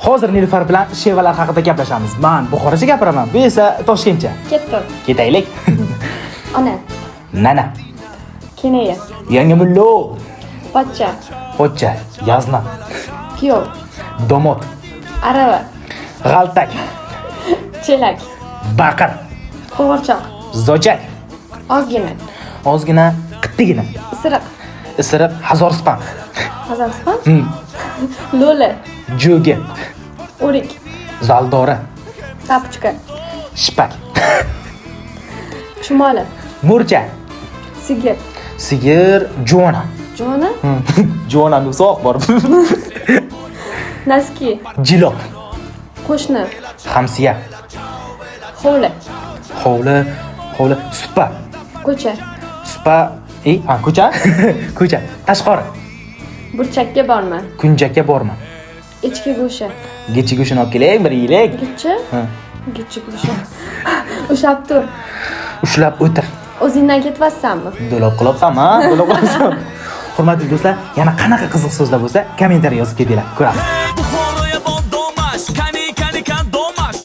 Hozir Nilufar bilan shevalar haqida gaplashamiz. Men Buxorocha gapiraman, bu esa Toshkentcha. Ketdim. Ketaylik. Ona. Nana. Kenaya. Yangi mullo. Pochcha. Pochcha. Yazma. Kuyov. Domot. Arava. G'altak. Chelak. Baqir. Qo'g'irchoq. Zochak. Ozgina. Ozgina, qittigina. Isiriq. Isiriq, Hazoriston. Qozog'iston. Lo'li. Jo'gi. O'rik. Zaldora. Tapuchka. Shipak. Chumoli. Murcha. Sigir. Sigir, Jona. Joni. Jona uzoq bor. Naski. Jilo. Qo'shni. Hamsiya. Hovli. Hovli, supa. Ko'cha. Supa, ko'cha. Ko'cha. Tashqari. Burchakka borma. Kunjakka borma. Echki go'shi. Gechi go'shini olib keling, bir yeylik. Gichi. Gichi go'shi. Ushlab tur. Ushlab o'tir. O'zingdan ketmassanmi? Do'lab qilibsanmi? Do'lab qilibsan. Hurmatli do'stlar, yana qanaqa qiziq so'zlar bo'lsa, kommentariy yozib ketinglar. Ko'ramiz.